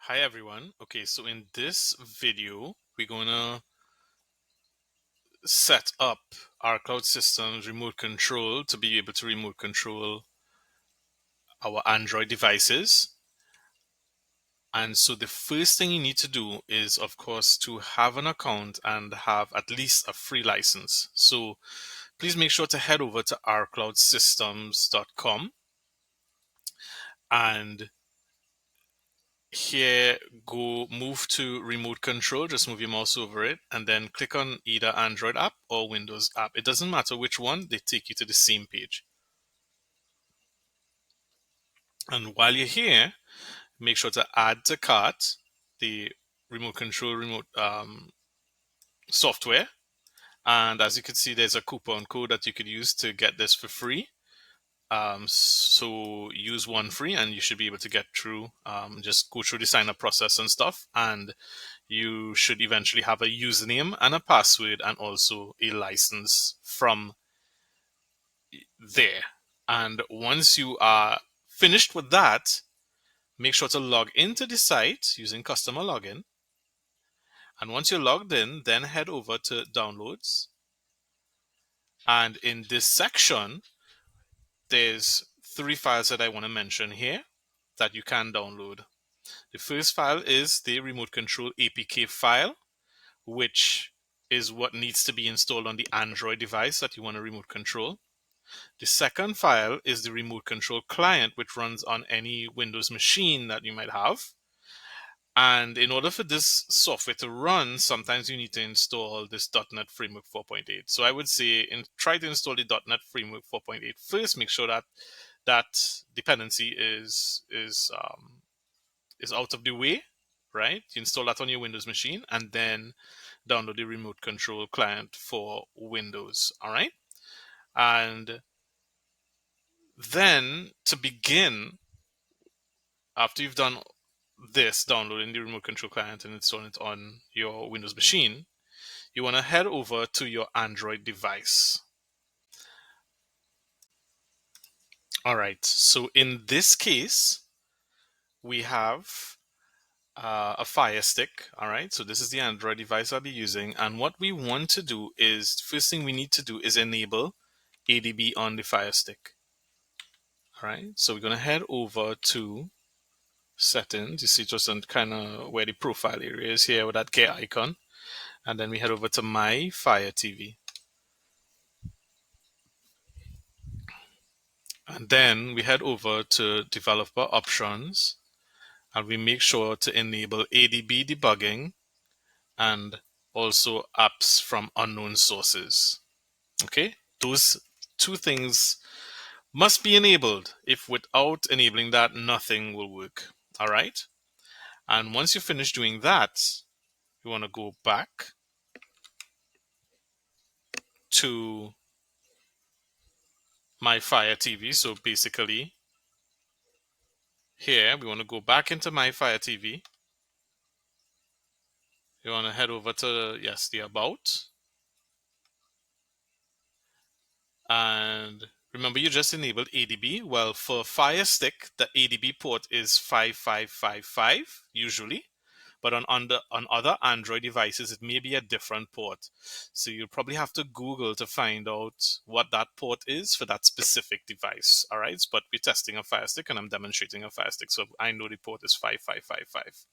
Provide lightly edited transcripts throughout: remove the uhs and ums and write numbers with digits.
Hi everyone. Okay, so in this video, we're going to set up our cloud systems remote control to be able to remote control our Android devices. And so the first thing you need to do is, of course, to have an account and have at least a free license. So please make sure to head over to RCLOUDSYSTEMS.com and here go move to remote control, just move your mouse over it and then click on either Android app or Windows app. It doesn't matter which one, they take you to the same page. And while you're here, make sure to add to cart the remote control software. And as you can see, there's a coupon code that you could use to get this for free. So use one free and you should be able to get through, just go through the sign up process and stuff, and you should eventually have a username and a password and also a license from there. And once you are finished with that, make sure to log into the site using customer login. And once you're logged in, then head over to downloads. And in this section, there's 3 files that I want to mention here that you can download. The first file is the remote control APK file, which is what needs to be installed on the Android device that you want to remote control. The second file is the remote control client, which runs on any Windows machine that you might have. And in order for this software to run, sometimes you need to install this .NET Framework 4.8. So I would say try to install the .NET Framework 4.8 first. Make sure that that dependency is out of the way, right? You install that on your Windows machine and then download the remote control client for Windows, all right? And then to begin, after you've done this, downloading the remote control client and installing it on your Windows machine, you want to head over to your Android device. All right, so in this case, we have a Firestick. All right, so this is the Android device I'll be using. And what we want to do is, first thing we need to do is enable ADB on the Firestick. All right, so we're going to head over to settings. You see just on kind of where the profile area is here with that gear icon. And then we head over to My Fire TV. And then we head over to developer options and we make sure to enable ADB debugging and also apps from unknown sources. Okay, those two things must be enabled. If without enabling that, nothing will work. All right. And once you finish doing that, you want to go back to My Fire TV. So basically, here we want to go back into My Fire TV. You want to head over to, yes, the About. And remember, you just enabled ADB. Well, for Firestick, the ADB port is 5555 usually. But on other Android devices, it may be a different port. So you'll probably have to Google to find out what that port is for that specific device. All right. But we're testing a Firestick and I'm demonstrating a Firestick. So I know the port is 5555.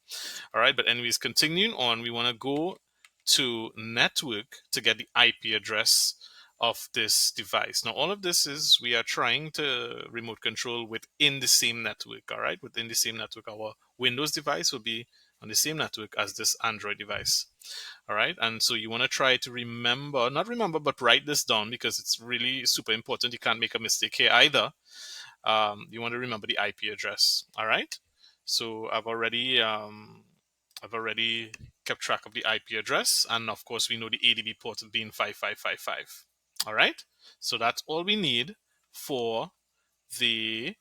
All right. But anyways, continuing on, we want to go to network to get the IP address of this device. Now, all of this is we are trying to remote control within the same network. All right. Within the same network, our Windows device will be on the same network as this Android device. All right. And so you want to try to remember, not remember, but write this down because it's really super important. You can't make a mistake here either. You want to remember the IP address. All right. So I've already kept track of the IP address. And of course, we know the ADB port being 5555. All right. So that's all we need for the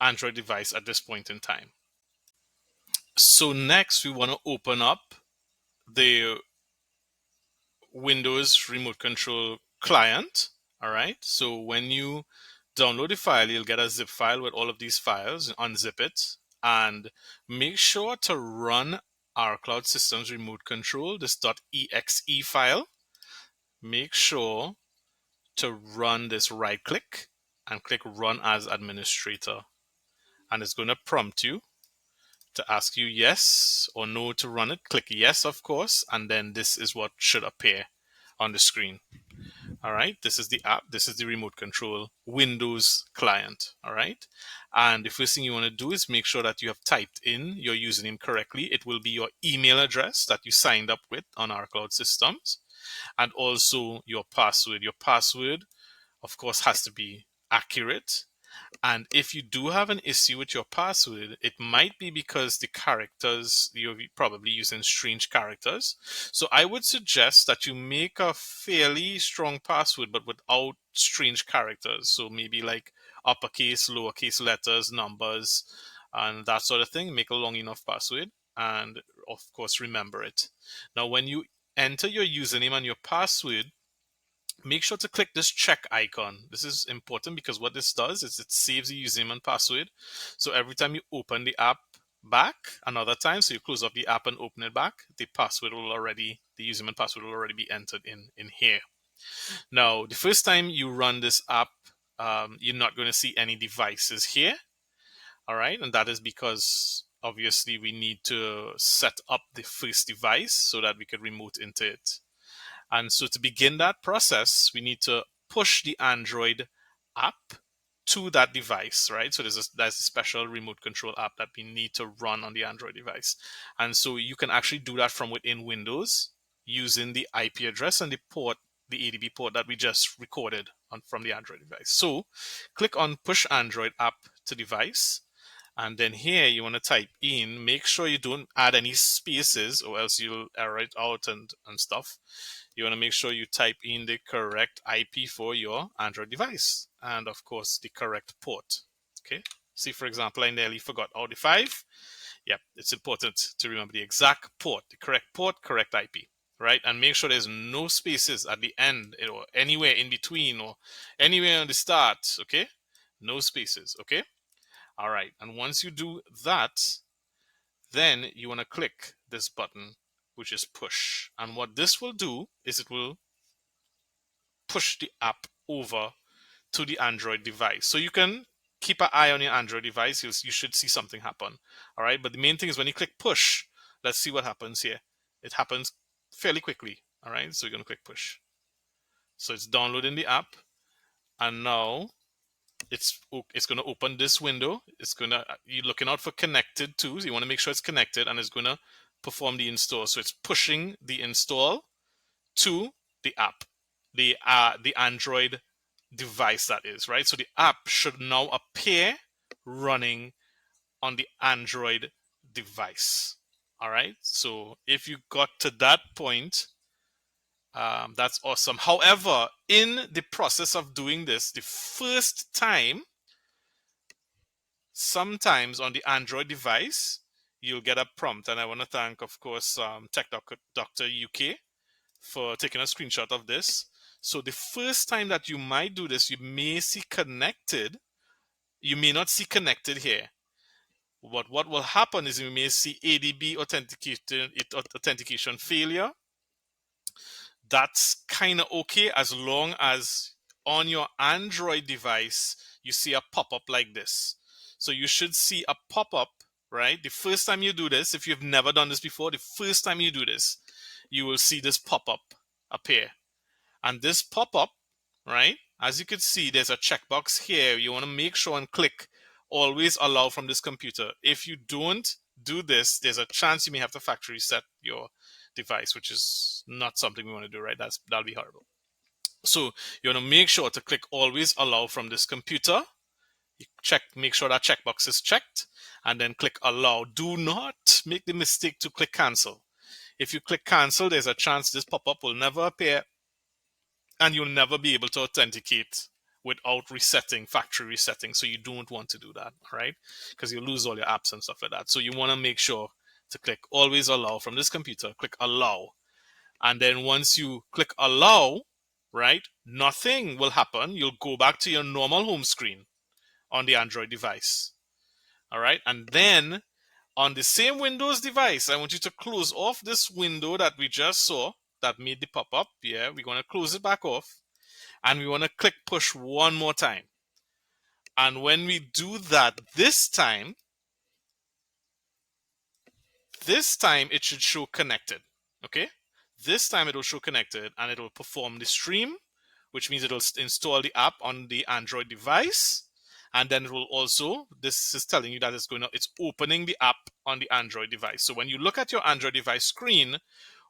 Android device at this point in time. So next we want to open up the Windows remote control client. All right. So when you download the file, you'll get a zip file with all of these files. Unzip it. and make sure to run our Cloud Systems remote control, this .exe file. Make sure to run this, right click and click run as administrator, and it's going to prompt you to ask you yes or no to run it. Click yes, of course, and then this is what should appear on the screen. All right, this is the app, this is the remote control Windows client. All right, and the first thing you want to do is make sure that you have typed in your username correctly. It will be your email address that you signed up with on our Cloud Systems, and also your password. Your password, of course, has to be accurate. And if you do have an issue with your password, it might be because the characters, you're probably using strange characters. So I would suggest that you make a fairly strong password, but without strange characters. So maybe like uppercase, lowercase letters, numbers, and that sort of thing. Make a long enough password, and of course, remember it. Now, when you enter your username and your password, make sure to click this check icon. This is important because what this does is it saves the username and password. So every time you open the app back another time, so you close up the app and open it back, the username and password will already be entered in here. Now, the first time you run this app, you're not going to see any devices here. All right, and that is because obviously we need to set up the first device so that we could remote into it. And so to begin that process, we need to push the Android app to that device, right? So there's a special remote control app that we need to run on the Android device. And so you can actually do that from within Windows using the IP address and the port, the ADB port that we just recorded from the Android device. So click on push Android app to device. And then here you want to type in, make sure you don't add any spaces or else you'll error it out and stuff. You want to make sure you type in the correct IP for your Android device and of course the correct port. Okay. See, for example, I nearly forgot RD5. Yep. It's important to remember the exact port, the correct port, correct IP, right? And make sure there's no spaces at the end or anywhere in between or anywhere on the start. Okay. No spaces. Okay. All right, and once you do that, then you want to click this button, which is push. And what this will do is it will push the app over to the Android device. So you can keep an eye on your Android device. You should see something happen. All right, but the main thing is when you click push, let's see what happens here. It happens fairly quickly. All right, so you're going to click push. So it's downloading the app, and now it's going to open this window. You're looking out for connected to. So you want to make sure it's connected, and it's going to perform the install. So it's pushing the install to the app, the Android device, that is, right? So the app should now appear running on the Android device. All right. So if you got to that point, that's awesome. However, in the process of doing this, the first time, sometimes on the Android device, you'll get a prompt. And I want to thank, of course, Tech Doctor UK for taking a screenshot of this. So the first time that you might do this, you may see connected. You may not see connected here. But what will happen is you may see ADB authentication failure. That's kind of okay as long as on your Android device, you see a pop-up like this. So you should see a pop-up, right? The first time you do this, if you've never done this before, the first time you do this, you will see this pop-up appear. And this pop-up, right, as you can see, there's a checkbox here. You want to make sure and click always allow from this computer. If you don't do this, there's a chance you may have to factory reset your device, which is not something we want to do, right? That'll be horrible. So you want to make sure to click always allow from this computer. You make sure that checkbox is checked, and then click allow. Do not make the mistake to click cancel. If you click cancel, there's a chance this pop-up will never appear, and you'll never be able to authenticate without factory resetting. So you don't want to do that, all right? Because you lose all your apps and stuff like that. So you want to make sure to click always allow from this computer. Click allow. And then once you click allow, right, nothing will happen. You'll go back to your normal home screen on the Android device. All right. And then on the same Windows device, I want you to close off this window that we just saw that made the pop-up. Yeah, we're going to close it back off. And we want to click push one more time. And when we do that this time it should show connected. Okay? This time it will show connected and it will perform the stream, which means it will install the app on the Android device. And then it will also, this is telling you that it's opening the app on the Android device. So when you look at your Android device screen,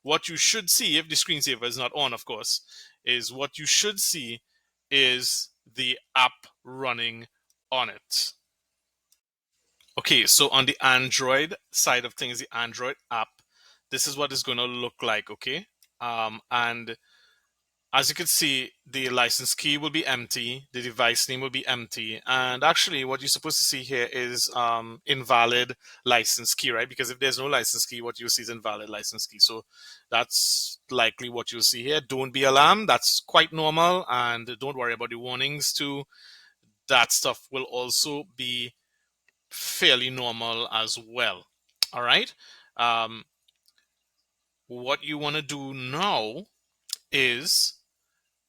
what you should see, if the screensaver is not on, of course, is what you should see is the app running on it. Okay, so on the Android side of things, the Android app, this is what it's going to look like, okay? And as you can see, the license key will be empty, the device name will be empty, and actually what you're supposed to see here is invalid license key, right? Because if there's no license key, what you'll see is invalid license key. So that's likely what you'll see here. Don't be alarmed, that's quite normal, and don't worry about the warnings too. That stuff will also be fairly normal as well. All right. What you want to do now is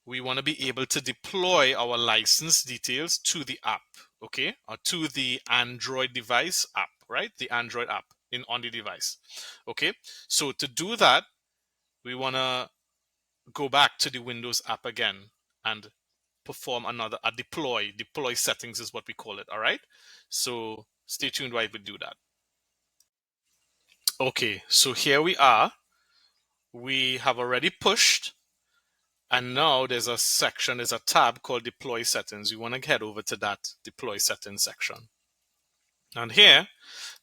we want to be able to deploy our license details to the app, okay, or to the Android device app, right? The Android app on the device. Okay. So to do that, we want to go back to the Windows app again and perform a deploy. Deploy settings is what we call it. All right. So stay tuned while we do that. Okay, so here we are. We have already pushed, and now there's a section, there's a tab called Deploy Settings. You want to head over to that Deploy Settings section. And here,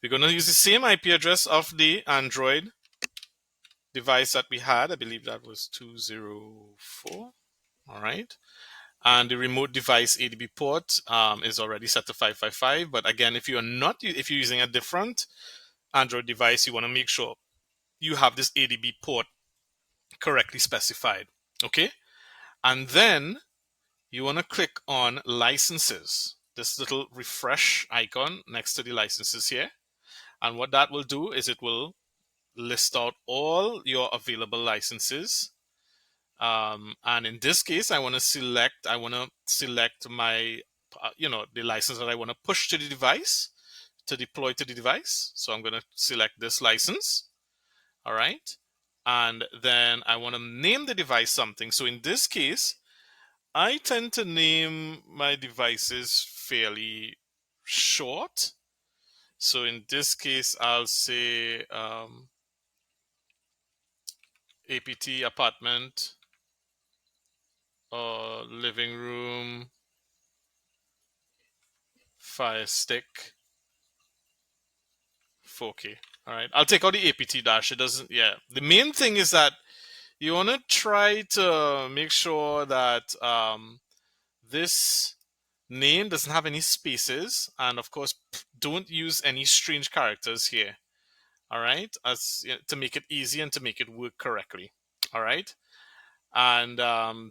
we're going to use the same IP address of the Android device that we had. I believe that was 204. All right. And the remote device ADB port is already set to 555. But again, if you're using a different Android device, you want to make sure you have this ADB port correctly specified. Okay. And then you want to click on licenses, this little refresh icon next to the licenses here. And what that will do is it will list out all your available licenses. And in this case, I want to select my, the license that I want to push to the device, to deploy to the device. So I'm going to select this license. All right. And then I want to name the device something. So in this case, I tend to name my devices fairly short. So in this case, I'll say APT apartment or living room Firestick 4K. All right, I'll take out the APT dash. It doesn't, yeah. The main thing is that you want to try to make sure that this name doesn't have any spaces, and of course don't use any strange characters here. All right, to make it easy and to make it work correctly. All right, and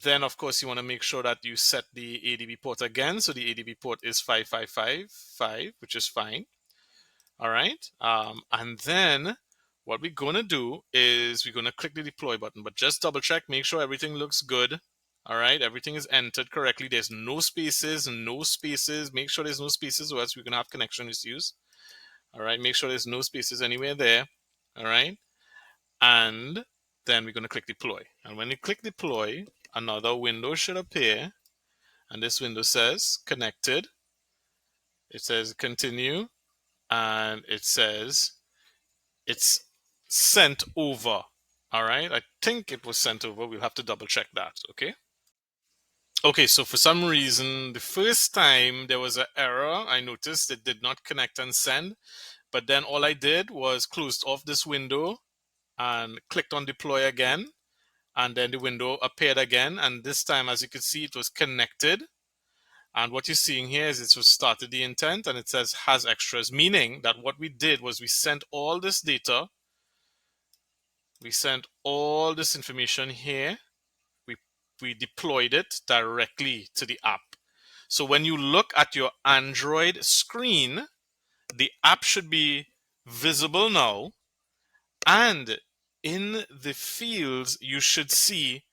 then of course you want to make sure that you set the ADB port again. So the ADB port is 5555, which is fine. All right, and then what we're going to do is we're going to click the deploy button, but just double check, make sure everything looks good. All right, everything is entered correctly. There's no spaces, Make sure there's no spaces, or else we're going to have connection issues. All right, make sure there's no spaces anywhere there. All right, and then we're going to click deploy. And when you click deploy, another window should appear, and this window says connected. It says continue, and it says it's sent over. All right, I think it was sent over. We'll have to double check that. Okay. Okay, so for some reason, the first time there was an error. I noticed it did not connect and send, but then all I did was closed off this window and clicked on deploy again, and then the window appeared again, and this time, as you can see, it was connected. And what you're seeing here is it was started the intent, and it says has extras, meaning that what we did was we sent all this data, we sent all this information here, we deployed it directly to the app. So when you look at your Android screen, the app should be visible now, and in the fields you should see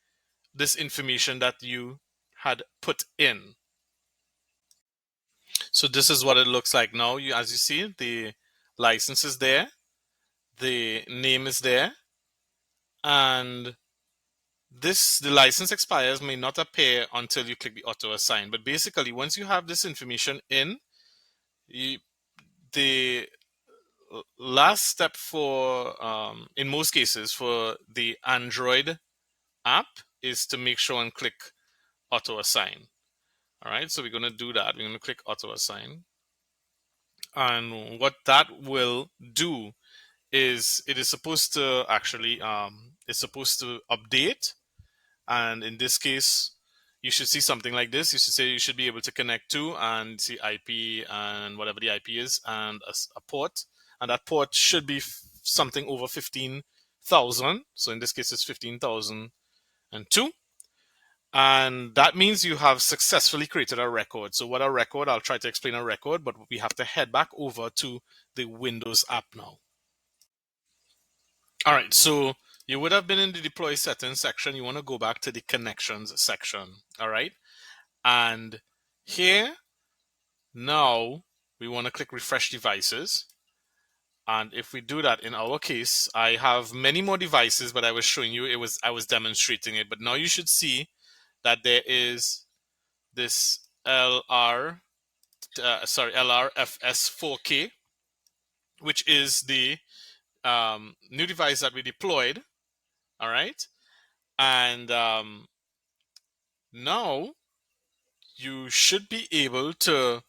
this information that you had put in. So this is what it looks like now. As you see, the license is there, the name is there, and the license expires may not appear until you click the auto assign. But basically, once you have this information in, the last step for in most cases for the Android app is to make sure and click auto assign. All right, so we're going to do that. We're going to click auto assign, and what that will do is it is supposed to actually it's supposed to update. And in this case, you should see something like this. You should say you should be able to connect to and see IP and whatever the IP is, and a port, and that port should be something over 15,000. So in this case, it's 15,002. And that means you have successfully created a record. So what a record, I'll try to explain a record, but we have to head back over to the Windows app now. All right, so you would have been in the deploy settings section. You want to go back to the connections section. All right, and here now we want to click refresh devices. And if we do that, in our case, I have many more devices, but I was showing you I was demonstrating it. But now you should see that there is this LRFS4K, which is the new device that we deployed. All right, and now you should be able to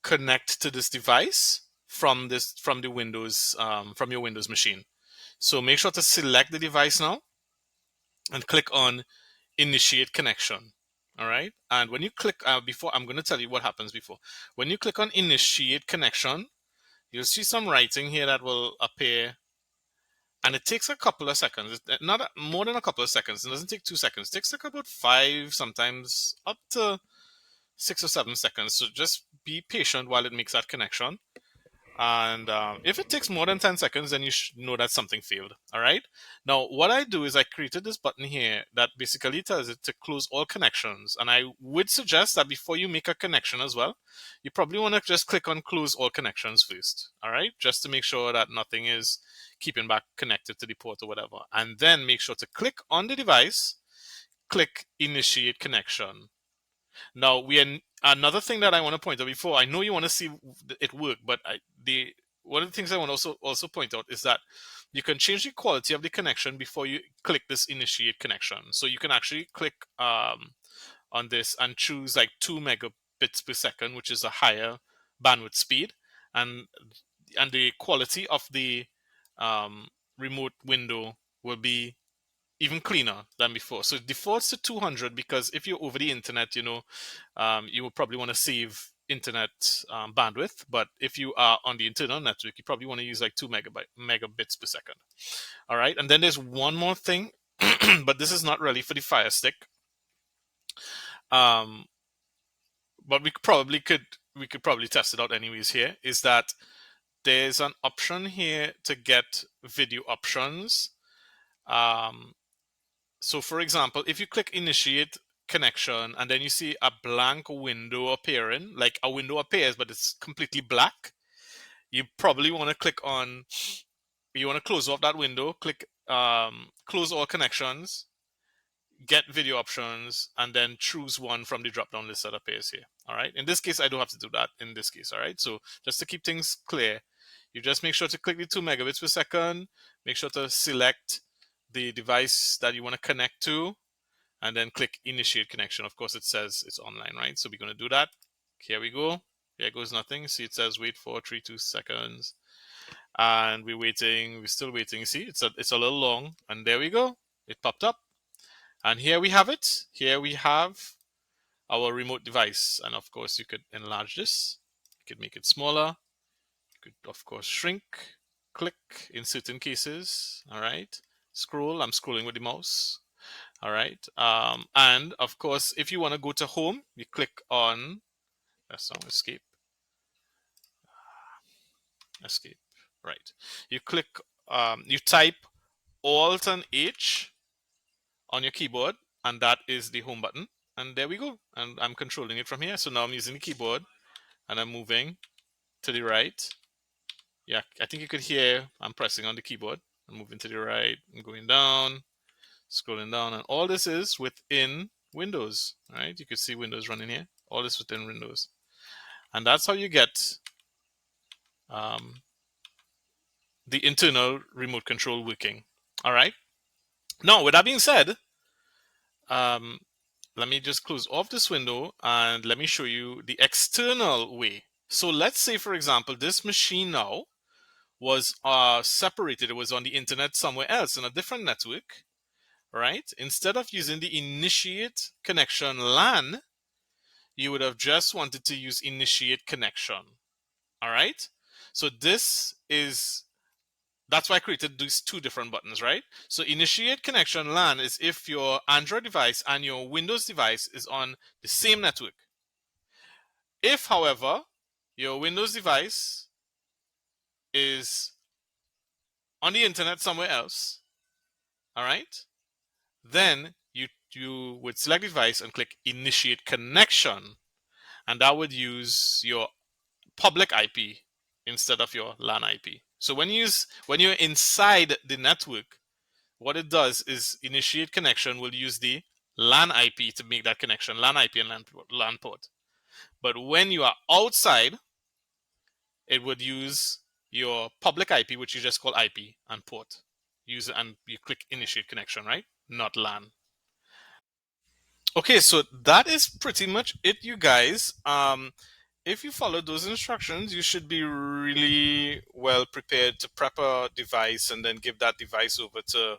connect to this device from the Windows from your Windows machine. So make sure to select the device now and click on initiate connection. All right, and when you click before, I'm going to tell you what happens before. When you click on initiate connection, you'll see some writing here that will appear, and it takes a couple of seconds. Not more than a couple of seconds. It doesn't take 2 seconds. It takes like about 5, sometimes up to 6 or 7 seconds. So just be patient while it makes that connection. And if it takes more than 10 seconds, then you should know that something failed. All right. Now, what I do is I created this button here that basically tells it to close all connections. And I would suggest that before you make a connection as well, you probably want to just click on close all connections first. All right. Just to make sure that nothing is keeping back connected to the port or whatever. And then make sure to click on the device, click initiate connection. Now, another thing that I want to point out before, I know you want to see it work, but one of the things I want to also point out is that you can change the quality of the connection before you click this initiate connection. So you can actually click on this and choose like 2 megabits per second, which is a higher bandwidth speed, and the quality of the remote window will be even cleaner than before. So it defaults to 200 because if you're over the internet, you will probably want to save internet bandwidth. But if you are on the internal network, you probably want to use like 2 megabits per second. All right. And then there's one more thing, but this is not really for the Firestick. But we could probably test it out anyways. Here is that there's an option here to get video options. So for example, if you click initiate connection and then you see a blank window appearing, like a window appears but it's completely black, you probably want to close off that window, click close all connections, get video options, and then choose one from the drop down list that appears here. All right, in this case I don't have to do that in this case. All right, so just to keep things clear, you just make sure to click the 2 megabits per second, make sure to select the device that you want to connect to, and then click initiate connection. Of course, it says it's online, right? So we're going to do that. Here we go. Here goes nothing. See, it says wait for 32 seconds. And we're waiting. We're still waiting. See, it's a little long. And there we go. It popped up. And here we have it. Here we have our remote device. And of course, you could enlarge this. You could make it smaller. You could, of course, shrink, click in certain cases. All right. Scroll. I'm scrolling with the mouse. All right. And of course, if you want to go to home, you click on, that's not escape. Escape. Right. You click, you type Alt and H on your keyboard, and that is the home button. And there we go. And I'm controlling it from here. So now I'm using the keyboard and I'm moving to the right. Yeah, I think you could hear I'm pressing on the keyboard. I'm moving to the right. I'm going down, scrolling down, and all this is within Windows. All right, you can see Windows running here. All this within Windows, and that's how you get um, the internal remote control working. All right. Now, with that being said, um, let me just close off this window and let me show you the external way. So let's say, for example, this machine now was separated. It was on the internet somewhere else in a different network, right? Instead of using the initiate connection LAN, you would have just wanted to use initiate connection. All right. So that's why I created these two different buttons, right? So initiate connection LAN is if your Android device and your Windows device is on the same network. If, however, your Windows device is on the internet somewhere else, all right, then you would select the device and click initiate connection, and that would use your public IP instead of your LAN IP. So when you're inside the network, what it does is initiate connection will use the LAN IP to make that connection, LAN IP and LAN port. But when you are outside, it would use your public IP, which you just call IP, and port. Use it and you click initiate connection, right? Not LAN. Okay, so that is pretty much it, you guys. If you follow those instructions, you should be really well prepared to prep a device and then give that device over to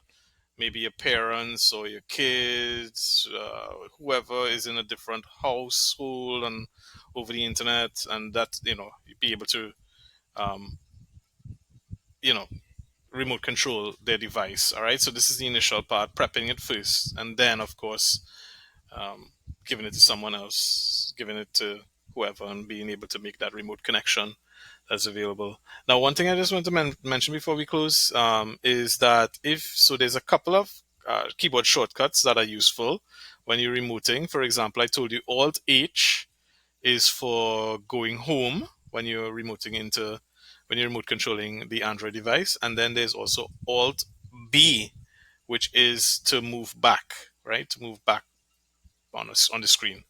maybe your parents or your kids, whoever is in a different household and over the internet, and that be able to um, you know remote control their device. All right, so this is the initial part, prepping it first, and then of course um, giving it to someone else, giving it to whoever, and being able to make that remote connection that's available. Now, one thing I just want to mention before we close is that there's a couple of keyboard shortcuts that are useful when you're remoting. For example, I told you Alt H is for going home when you're when you're remote controlling the Android device, and then there's also Alt B, which is to move back, right? To move back on the screen.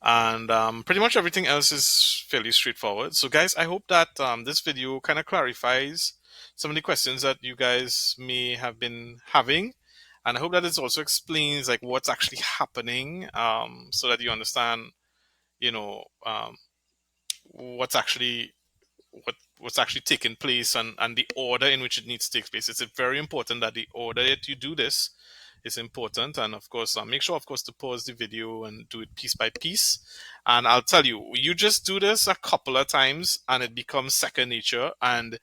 And pretty much everything else is fairly straightforward. So guys, I hope that this video kind of clarifies some of the questions that you guys may have been having, and I hope that it also explains like what's actually happening, so that you understand what's actually what's actually taking place, and the order in which it needs to take place. It's very important that the order that you do this is important, and of course make sure of course to pause the video and do it piece by piece. And I'll tell you, you just do this a couple of times and it becomes second nature. And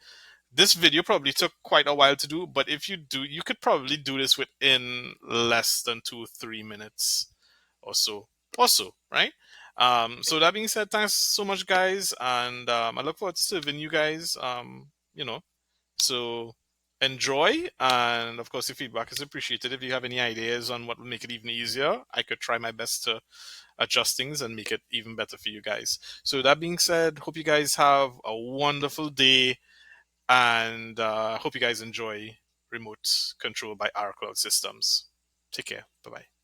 this video probably took quite a while to do, but if you could probably do this within less than 2-3 minutes or so, right? So that being said, thanks so much guys, and I look forward to serving you guys. So enjoy, and of course, your feedback is appreciated. If you have any ideas on what would make it even easier, I could try my best to adjust things and make it even better for you guys. So that being said, hope you guys have a wonderful day, and hope you guys enjoy Remote Control by RCloud Systems. Take care. Bye-bye.